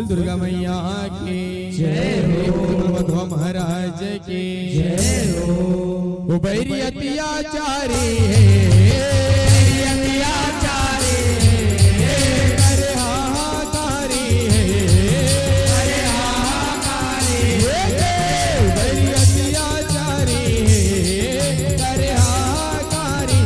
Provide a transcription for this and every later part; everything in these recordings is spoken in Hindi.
बोल दुर्गा मैया की जय हो। मध्वा महाराज की जय हो। वो बैरी अत्याचारी है, अत्याचारी अरे हाहाकारी है, अरे हाहाकारी बैरी अत्याचारी है, अरे हाहाकारी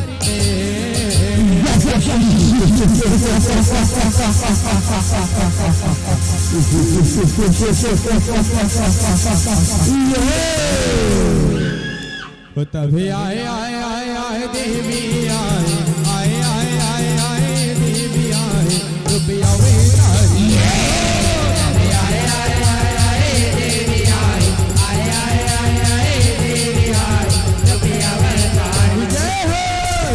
वो तभी आए आए आए आए देवी आए आए आए आए आए देवी आए रुपया वेरारी आए आए आए आए देवी आए आए आए आए आए देवी आए रुपया वरदान जय हो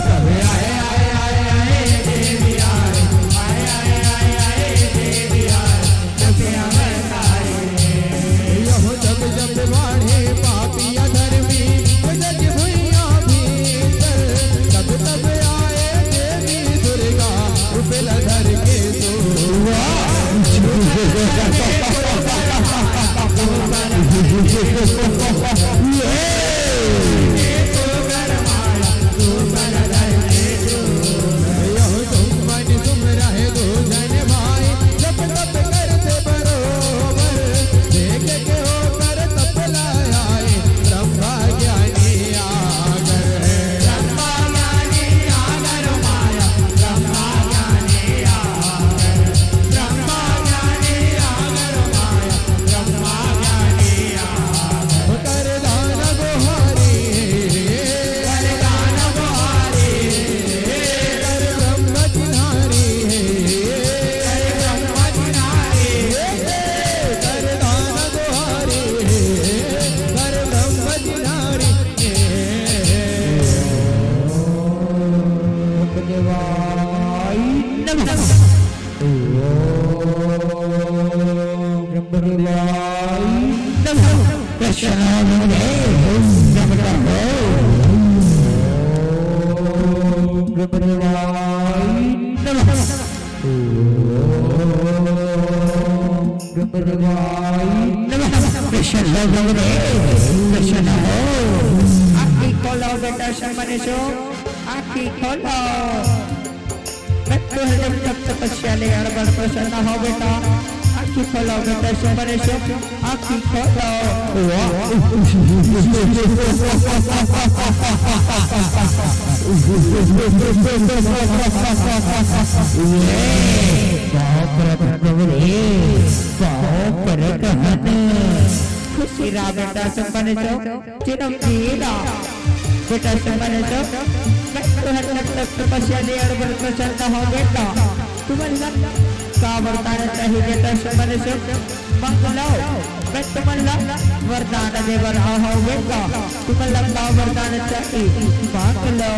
तभी आए आए आए आए देवी आए आए आए आए आए देवी आए रुपया वरदान यह जब जब बाढ़े पापी अधर्मी जग भुइया भीतर तब तब आए देवी दुर्गा रुपया धर के तुम रहे दो जन भाई जब तब करते बरोबर देख के होकर तपला आए ब्रह्मा ज्ञानी आगर ब्रह्मा ज्ञानी आगर माया ब्रह्मा ज्ञानी आगर ब्रह्मा ज्ञानी आगर माया ब्रह्मा ज्ञानी आगर कर दान गोहारी कर दान गुहारी कर ब्रह्म जिन्हारी कर ब्रह्म जिनारी कर दान गोहारी कर ब्रह्म जिन्हारी देवाय नमः ब्रह्मदेवाय नमः कृष्णादेव नमः ब्रह्मदेवाय नमः ब्रह्मदेवाय नमः कृष्णादेव कृष्ण आखी खोलो बेटा शमनेशो आखी खोलो तो जब तक तपस्या ले अड़बड़ प्रसन्न हो बेटा आखी खोलो बेटा शमनेशो आखी खोलो खुशी रा बेटा शमनेशो चिरम जीरा बेटा शमनेशो तपस्या ले अड़बड़ प्रसन्न हो बेटा तुम्हारा का वरदान चाहिए बेटा शमनेशो मंगलो मैं तुम्हारा वरदान देवर हो बेटा तुम्हारा का वरदान चाहिए मंगलो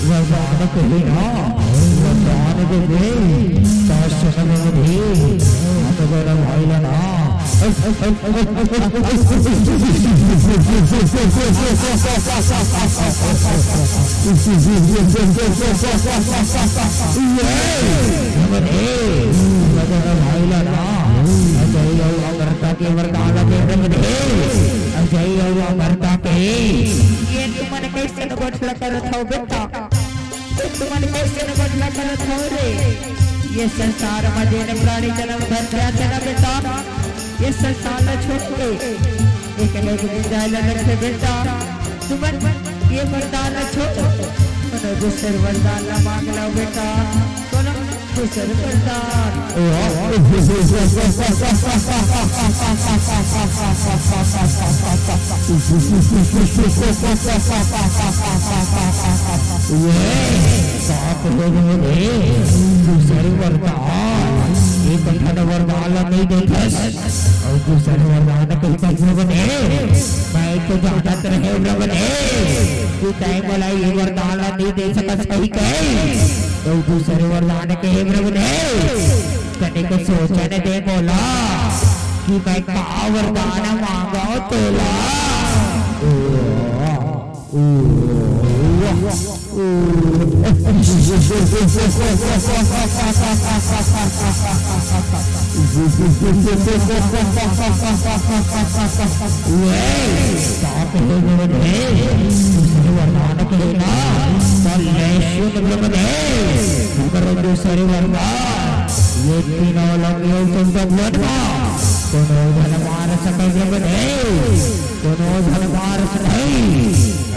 वरदान कहे ना वरदान दे अगर भाई ना के वरदान के ये तुम्हारे कैसे गोठला करत हो बेटा तुम्हारे कैसे गोठला करत हो रे ये संसार मध्ये न प्राणी जन्म धरत्याचे ना बेटा ये संसार छोड़ के एक लोग जायला रखे बेटा तुम्हारे ये वरदान छोड़ और दूसरे वरदान मांग लो बेटा बोलो दूसरे वरदान दूसरे वरदान एक वरदान नहीं देखा और दूसरे वरदान कहीं बने मैं तो जानत रहे बने तू टाइम वाला ये वरदान नहीं दे सका सही कहे तो दूसरे वरदान के बने कने को सोचने दे बोला कि मैं का वरदान मांगा तो ला। ये तीनों लोग तुम तो कोनो धन मार सके कोनो धन मार सके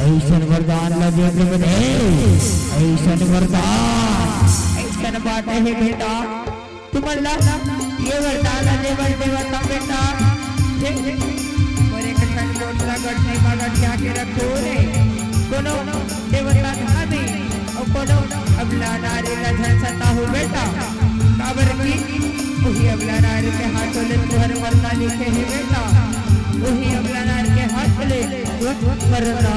ऐसन वरदान लगे ऐसन वरदान ऐसन बात है बेटा। तुम्हारा ये वरदान देवर देवता बेटा बड़े कठन गोटला गठने मगट जाके रखो रे कोनो देवता धाने और कोनो अबला नारी का धन सता हो बेटा काबर की वही अबला नारी के हाथों ले तुहर मरना लिखे है बेटा वही अबला नारी के हाथ ले मरना।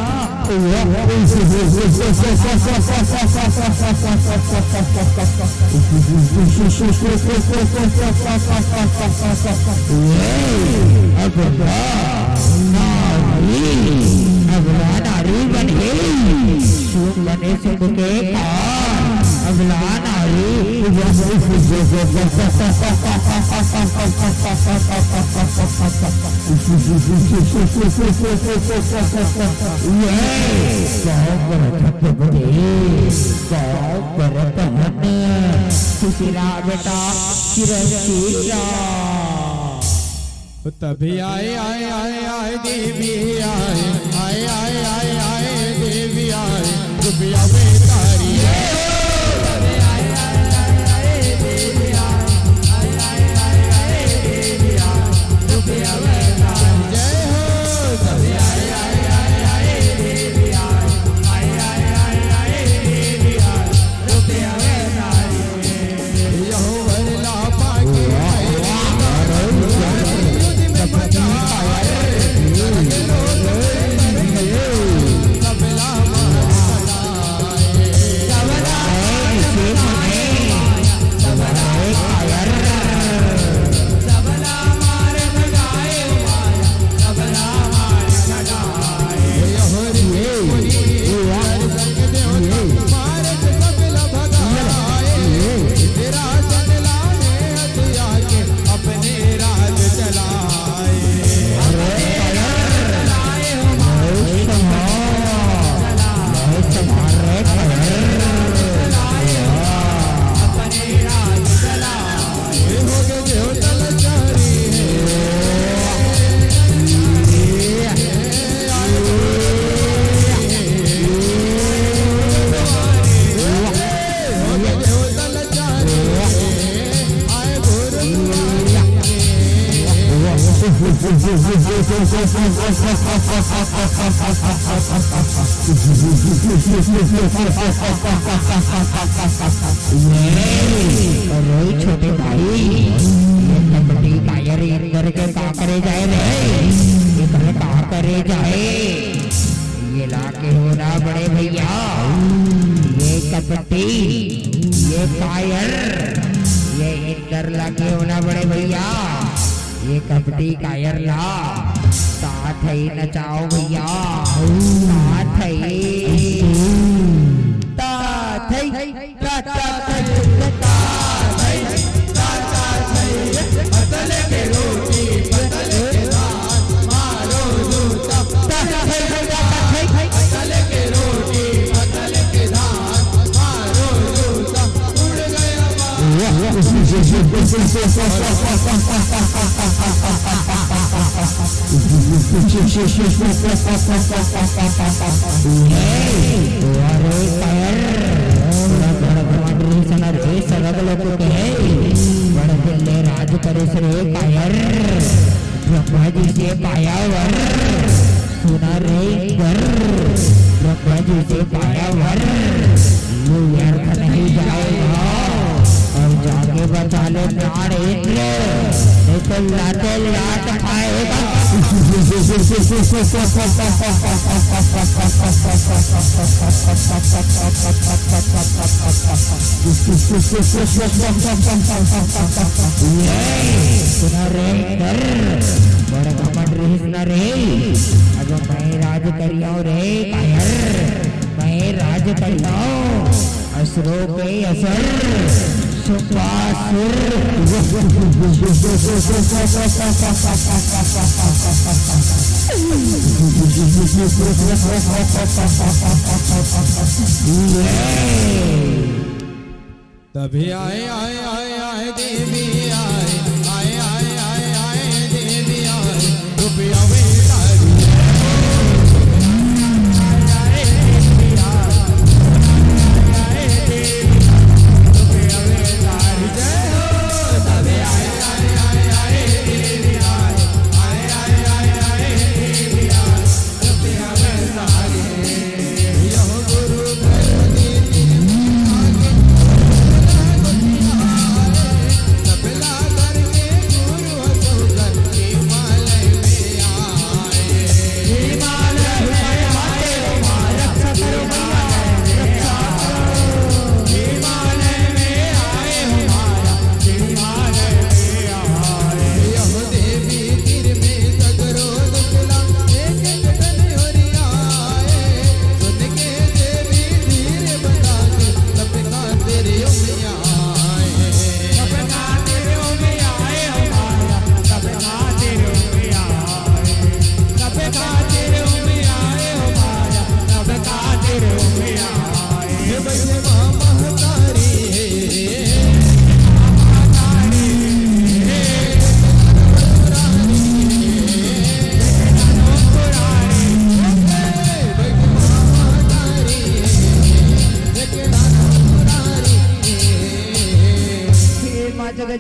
अबला नारी बने सुख बने सुख के अबला नारी बेटा तभी आए आए आए आए देवी आए आए आए आए आए देवी आए रुपया बेतारी छोटे भाई ये कायर इंदर के का करे जाए रे इधर का करे जाए ये लाके होना बड़े भैया ये कपटी ये कायर ये इंदर लाके होना बड़े भैया ये कपटी कायर ला साथ ही नचाओ भैया साथ ही राज करे श्रे कायर ब्रह्मा जी से पाया वर सुना रे गर ब्रह्मा जी से पाया वर ये व्यर्थ नहीं जाएगा और जाके बचा ले प्राण इंद्र नहीं तो लाते लाट खाएगा। सुना रे कर बड़ा घमंड रही सुना रे अब मैं राज करियो रे कायर मैं राज करियो असुरों पे असर सुपासुर तभी आए आए आए आए देवी आए आए आए आए आए देवी आए रुपया मेरा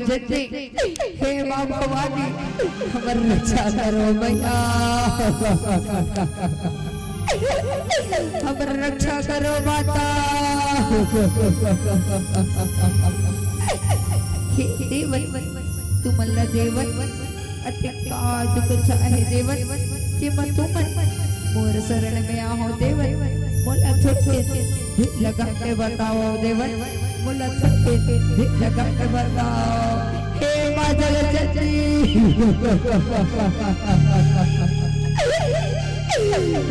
हे मां भवानी हमर रक्षा करो मैया हमर रक्षा करो माता हे देवन तू मला देवन अत्यंता दुख चाहे देवन कि मैं तुम मोर शरण में आओ देवन मोला थोड़े लगा के बताओ देवन मोला थोड़े लगा के बताओ हे मां जगदम्बे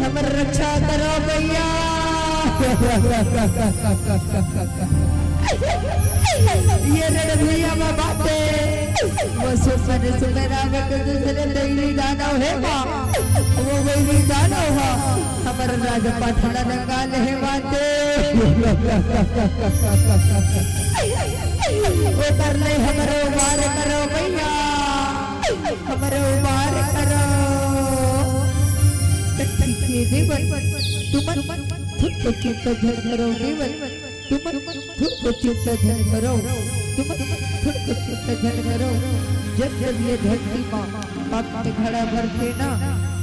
हमर रक्षा करो भैया ये रणभैया में बाते वो सुमेरा में दूसरे दैवी दानव है मां वो वही दानव है हमर राजपाट नंगाल है बाते वो कर ले हमरो वार करो भैया हमरो वार करो के देवन तुम खुद चित्त धन करो देवन तुम खुद चित्त धन करो तुम खुद चित्त धन करो जब जब ये धरती माँ पाप में घड़ा भरते ना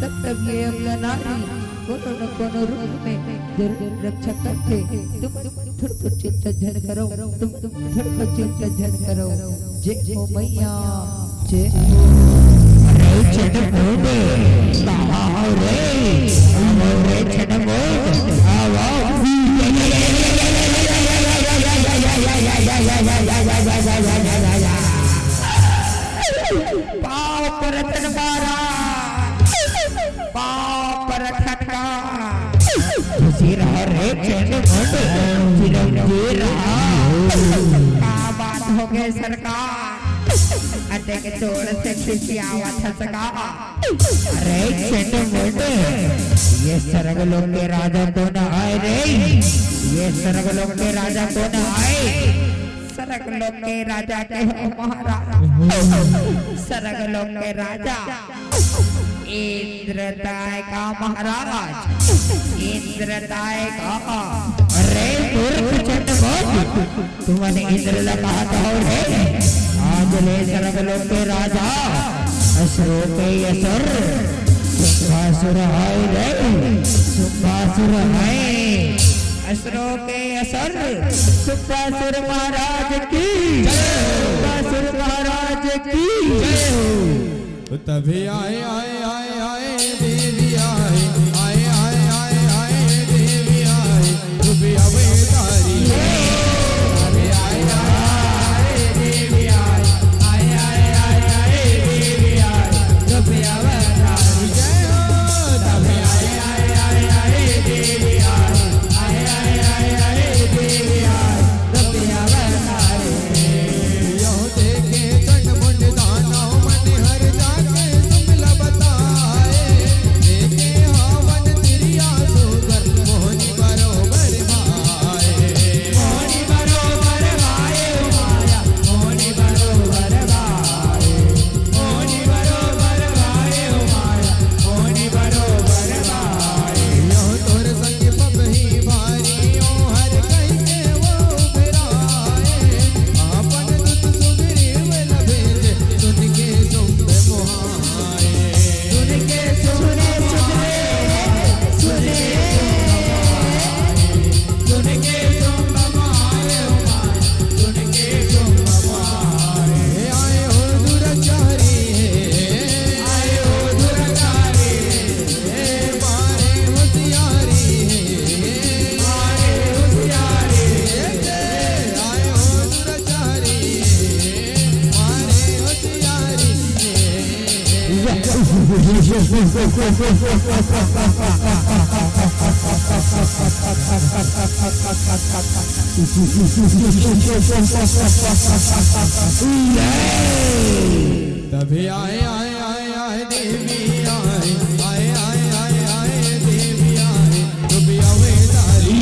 तब तब ये अम्ला नारी कोनो न कोनो रूप में जरूर रक्षा करते तुम खुद चित्त धन करो तुम खुद चित्त धन करो जय हो मैया जय हो गए सरकार अटे के तोड़ से किसी आवाज सका अरे चंडे मोटे ये सरग लोग के राजा कौन आए रे ये सरग लोग के राजा कौन आए सरग लोग के राजा के महाराज सरग लोग के राजा इंद्रदाय का महाराज इंद्रदाय का अरे तुम्हारे इंद्र लगा हो रे आज ले सरग लोग के राजा असुरों के असुर सुखासुर आए रे सुखासुर आए असुरों के असुर सुखासुर महाराज की सुखासुर महाराज की तभी आए आए आए आए तभी आए आए आए आए देवी आए आए आए आए आए देवी आए तभी अवतारी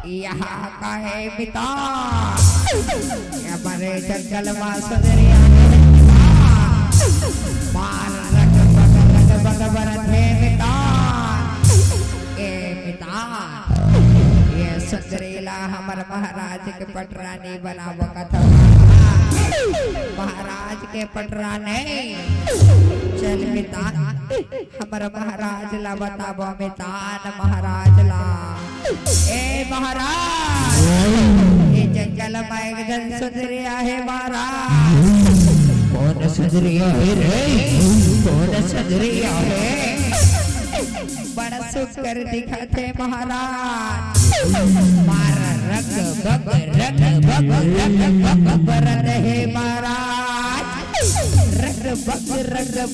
यहाँ का है पिता हमारे जंगल में सुंदरिया मार रग बग बरत है पिता ए पिता ये सुंदरीला हमारे महाराज के पटरानी बनावो कथा महाराज के पटराने चल पिता हमारा महाराज ला बताबो मितान महाराज ला ए महाराज ये जंगल में एक जन सुंदरिया है महाराज कौन सुंदरिया है रे कौन सुंदरिया है बड़ा सुकर दिखाते महाराज मार रग बग बरत है महाराज रग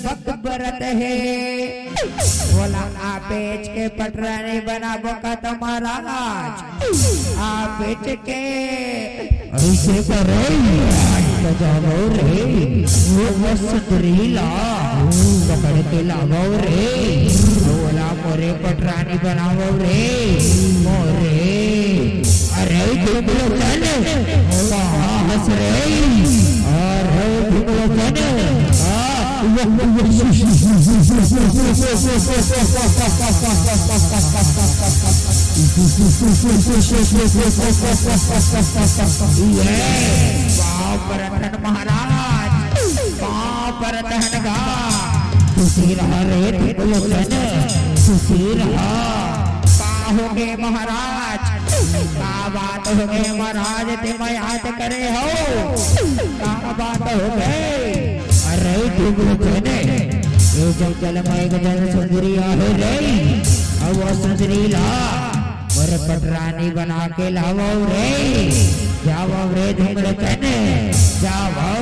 बग बरत है बोला आप बेच के पटरानी बनाबो का तो महाराज आप बेच के ऐसे करो जाओ रे वो सुंदरीला पकड़ के लाओ रे बोला मोरे पटरानी बनाओ रे मोरे अरे घुमलो चल हंस रे अरे घुमलो चल महाराज गा सुशी रहा रे सुशी रहा हो गए महाराज का बात हो गए महाराज ते याद करे हो का बात हो गए अरे ये जंगल में एक जन सुंदरी है रे अब वो सुंदरी ला और पटरानी बना के लाओ रे जाओ रे धूम्रचन जाओ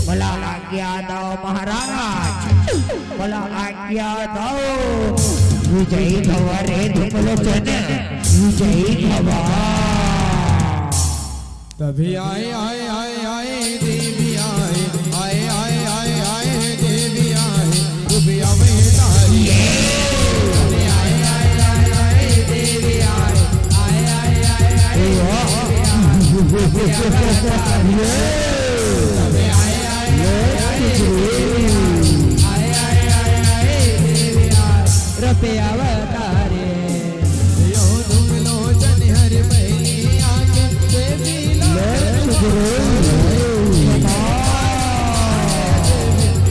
मला आज्ञा दो महाराज मला आज्ञा दो विजयी भव रे धूम्रचन विजयी भव तभी आए आए आए आए देवी आए आए आए आए आए देवी आए तभी अवतारी रुपया अवतारे यो तुम लोचन हरि पहली आके देवी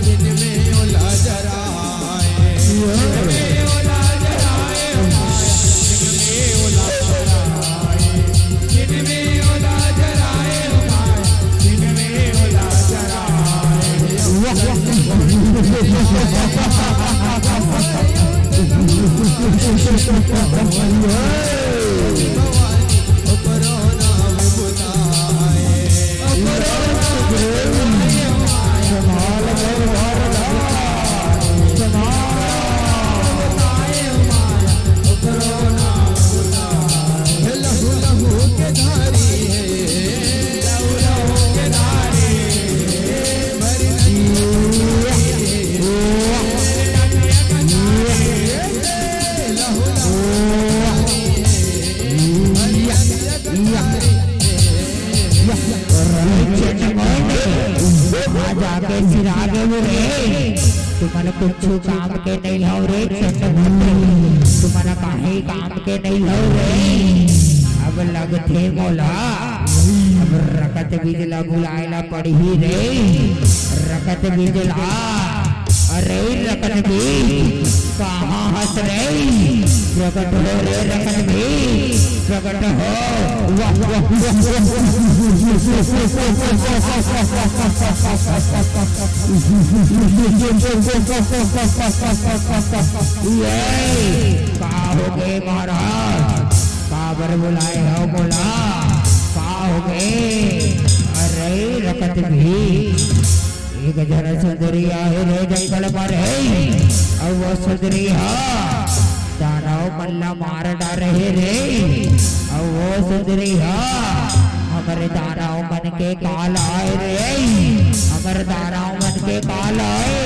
जिनमें ओला जराए जिनमें ओला जराए जिनमें ओला जराए जिनमें ओला जराए जिनमें ओला जराए ओकरो नाम बुलाए लहू लहू के धारी है लहू लहू के धारी भरी जाके सिरागे रे तुम्हारा कुछ काम के नहीं हो रे तुम्हारा काहे काम के नहीं हो रे अब लगते मोला अब रकत बिजला बुलाएला पड़ी रे रकत बिजला अरे रकत भी कहाँ हंस रे प्रकट हो रे रकत भी प्रकट हो वाह वाह ये का हो गए महाराज काबर बुलाए हो बोला का हो गए अरे रकत भी एक जरा सुंदरी आहे रे जंगल पर है और वो सुंदरी दानव मल्ला मार डाले रे और वो सुंदरी हमारे दानव मन के काल आए रे हमारे दानव मन के काल आए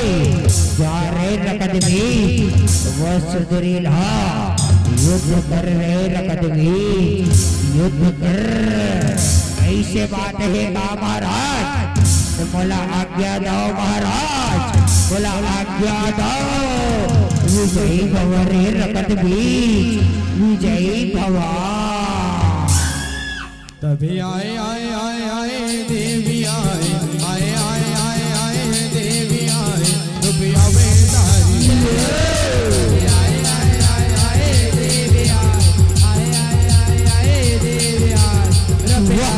जा रे रकत भी वो सुंदरी युद्ध कर रे रकत भी युद्ध कर ऐसे बात है का महाराज बोला आज्ञा दो महाराज बोला आज्ञा दो विजयी भव रे रकत भी विजयी भवा तभी आए आए आए आए देवी आए आए आए आए आए देवी आए रुपया बेदारी आए आए आए आए देवी आए आए आए आए आए देवी आए रुपया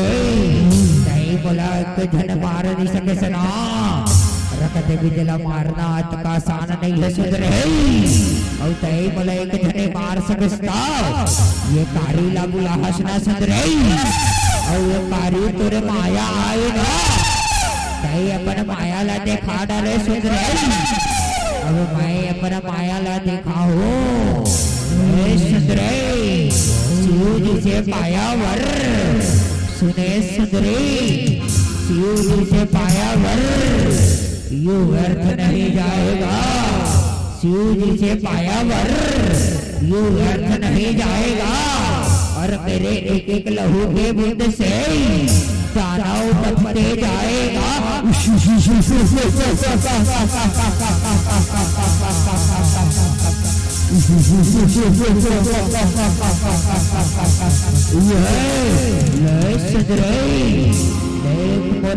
नहीं बोला धन मार नहीं सके सना रकत बिजला मारना का आसान नहीं है सुधरे और तय बोला एक धने मार सकता ये कारी ला बुला हंसना सुधरे और ये कारी तुरे माया आएगा तय अपन माया ला देखा डाले सुधरे अब मैं अपना माया ला देखा हो सुंदरे शिव जी से पाया वर सुने सुंदरे शिव जी से पाया वर यू व्यर्थ नहीं जाएगा शिव जी से पाया वर यू व्यर्थ नहीं जाएगा और मेरे एक एक लहू के बूंद से दानव बचते जाएगा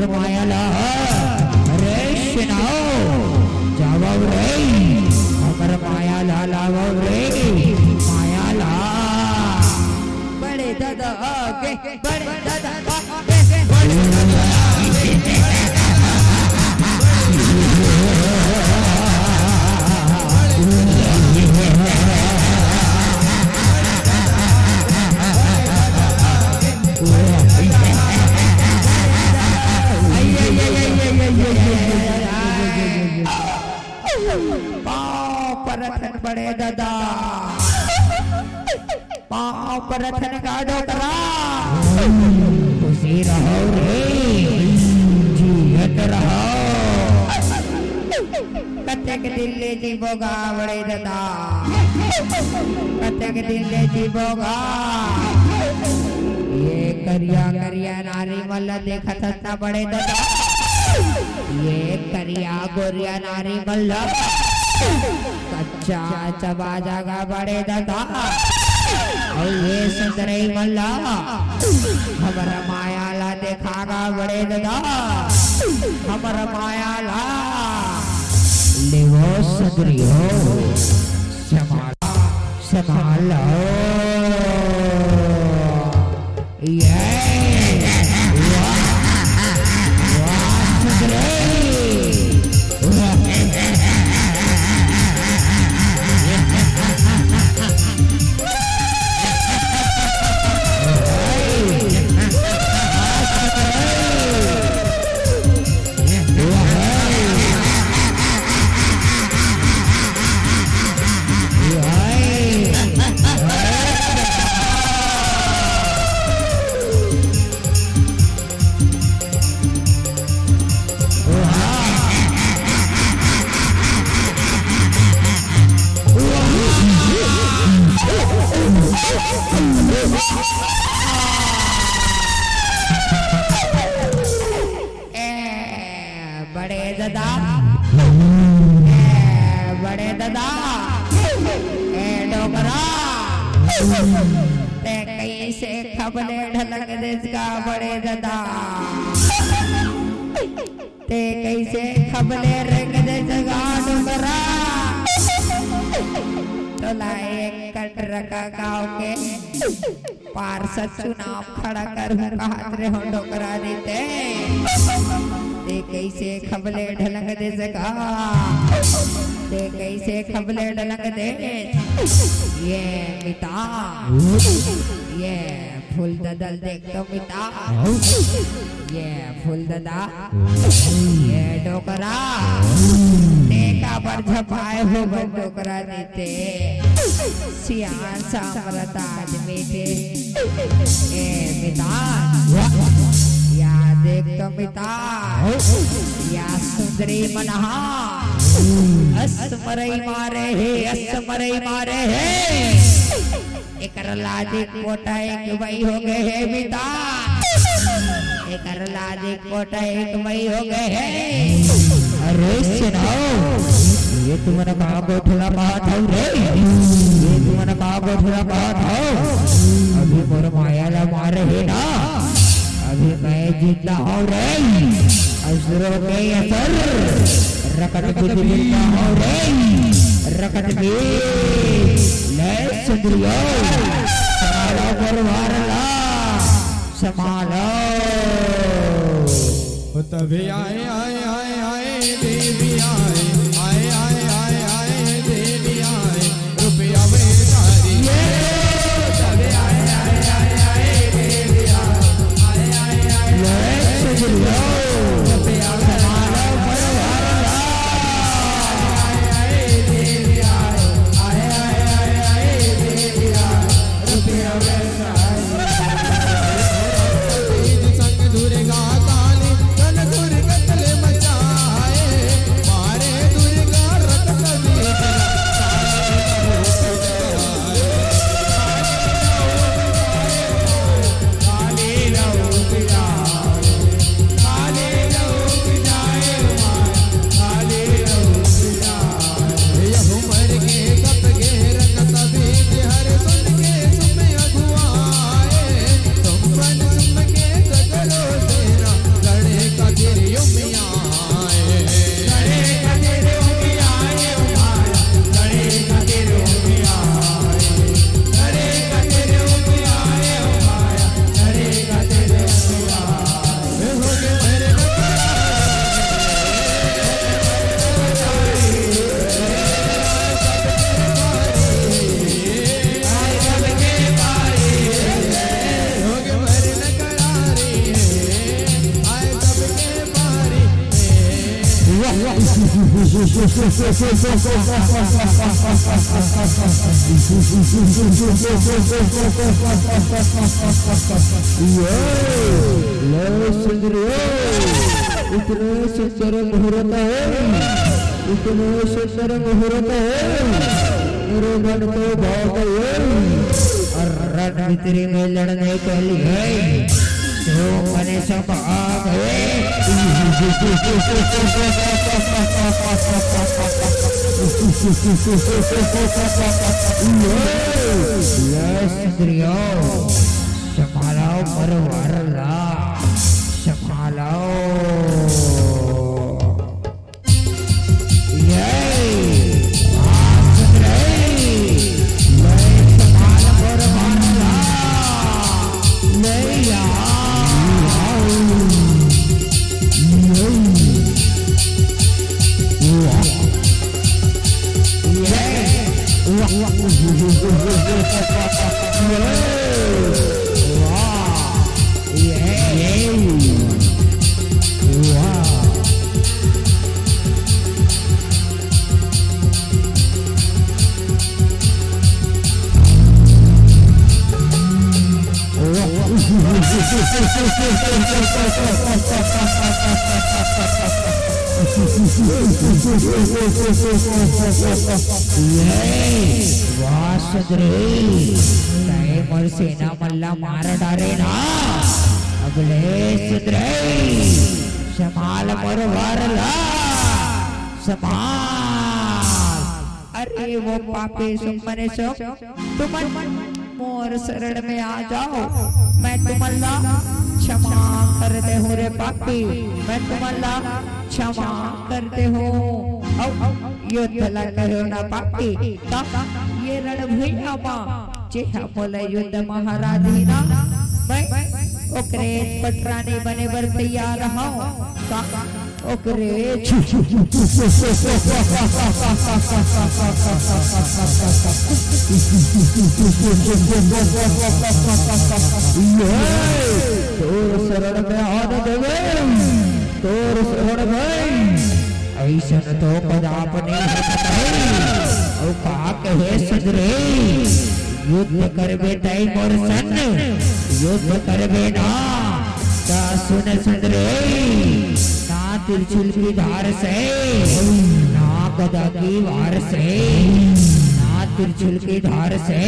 माया ला रे जावा रे हमार माया ला लावा रे माया ला बड़े दादा आगे बड़े दादा आगे बड़े दादा बड़े दादा पाँव पर रखन का डोकरा खुशी रहो रे जीवत रहो कत्ते के दिल ले जीवोगा बड़े दादा कत्ते के दिल ले जीवोगा ये करिया करिया नारी मल्ला देखा था बड़े दादा ये करिया गोरिया नारी मल्ला कच्चा चबा जागा बड़े दादा और ये सुंदरी मल्ला हमारा माया ला देखागा बड़े दादा हमारा माया ला ले वो सुंदरी हो संभालो संभालो ये बड़े दादा ए डोकरा ते कैसे खबले ढलक देश का बड़े दादा ते कैसे खबले रंग देश का डोकरा तो लाए कटर का गाँव के पार्षद चुनाव खड़ा कर हाथ रे हो डोकरा देते ते कैसे खबले ढलक दे सका ते कैसे खबले ढलक दे ये मिता ये फूल ददल देख तो मिता ये फूल ददा ये डोकरा टेका पर झपाए हो डोकरा देते सियार सामरता आदमी थे ए मिता या देख तो मिता या सुंदरी मनहा असमरई मारे है एकर लादी कोटा एक वही हो गए है मिता एकर लादी कोटा एक वही हो गए है अरे सुनाओ ये तुम्हारा कहाँ गोठला बात हो रे ये तुम्हारा कहाँ गोठला बात हो अभी मोर माया ला मारे है ना अभी मैं जिंदा हूँ रे असुरों के असर रकट भी जिंदा हूँ रे रकट भी ले सुंदरियो संभालो परिवार ला संभालो तभी आए आए आए आए देवी आए आए आए आए आए देवी आए रुपया बेचारी तभी आए आए आए आए देवी आए आए आए आए ले सुंदरियो रुपया संभालो परिवार ला आए आए देवी आए आए आए आए आए देवी आए रुपया बेचारी संग दुर्गा काली तन दुर्गत ले मचाए मारे दुर्गा इतने सुंदर मुहूर्त है, इतने सुंदर मुहूर्त है, मेरे मन को भाव गए। और रण भीतरी में लड़ने के लिए जो मने सब आ गए। स्त्रियों संभालो परवारला, संभालो। मोर सेना मल्ला मार डारे ना अगले सुधरे। संभाल मोर वारला, संभाल। अरे वो पापी सुमने सो तुम मोर शरण में आ जाओ, मैं तुम्हारा क्षमा कर दे हो रे पापी, मैं तुम्हारा क्षमा कर दे हो। युद्ध लड़ो ना पापी, ये रणभूमि बोले युद्ध महाराधीना, मैं ओकरे पटरानी बने बर तैयार हूँ। ओकरे तोर शरण में आने देवे, तोर शरण में ऐसा तो कदाप नहीं और का कहे सजरे। युद्ध कर बेटा मोर सन, युद्ध कर बेटा का सुन सजरे। ना त्रिशूल की धार से, ना गदा की वार से, ना त्रिशूल की धार से,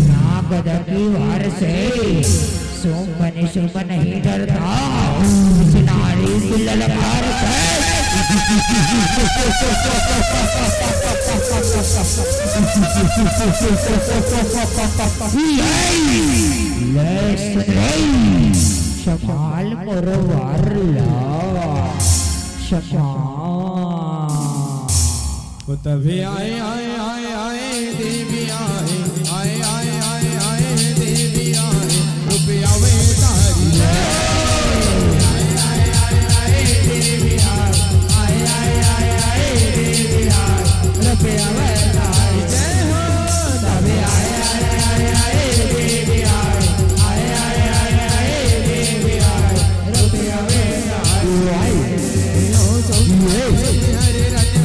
ना गदा की वार से। सोम बने शुभ नहीं डरता, इस नारी की ललकार से। संभाल मोर वारला, संभाल। तभी आए आए आए आए देवी आए, आए आए आए आए देवी आए, रुपया वे तारी आए आए आए आए देवी आए, आए आए आए आए देवी आए, रुपया वे तारी। जय हो। तभी आए आए आए आए देवी आए, आए आए आए आए देवी आए, रुपया वे तारी। हरे रंग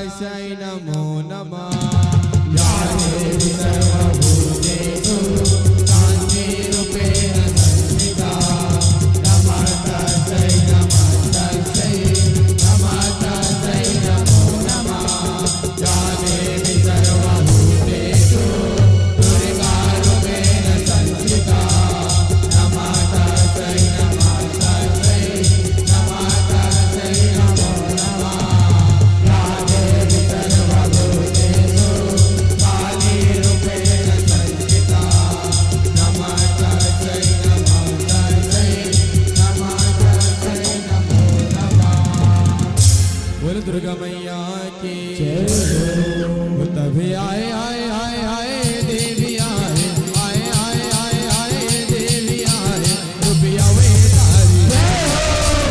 कामाक्षै नमो नमः या देवी सर्वभूतेषु कान्तिरूपेण संस्थिता नमस्तस्यै नमस्तस्यै नमस्तस्यै नमो नमः या देवी सर्वभूतेषु दुर्गारूपेण संस्थिता नमस्तस्यै नमस्तस्यै नमस्तस्यै नमो नमः या देवी सर्वभूतेषु कालीरूपेण संस्थिता नमस्तस्यै नमस्तस्यै नमस्तस्यै नमो नमः। बोल दुर्गा मैया की वो तभी आए आए आए आए देवी आए आए आए आए आए देवी आए रुपया वे तारी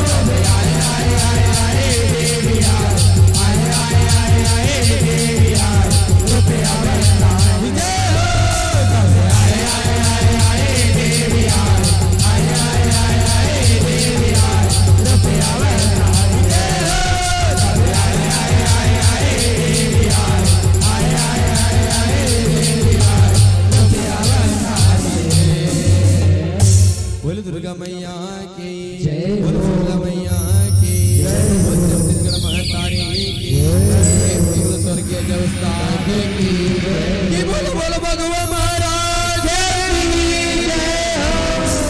तभी आए आए आए आए देवी आए आए आए आए आए देवी आए रुपया वे तारी तभी आए आए आए आए देवी आए आए आए आए आए देवी आए रुपया वे तारी तभी आए आए आए आए देवी आए आए आए आए आए देवी आए रुपया वे तारी। बोल दुर्गा मैया की बोल दुर्गा मैया की बोल छत्तीसगढ़ महतारी की स्वर्गीय देवस्थान की बोल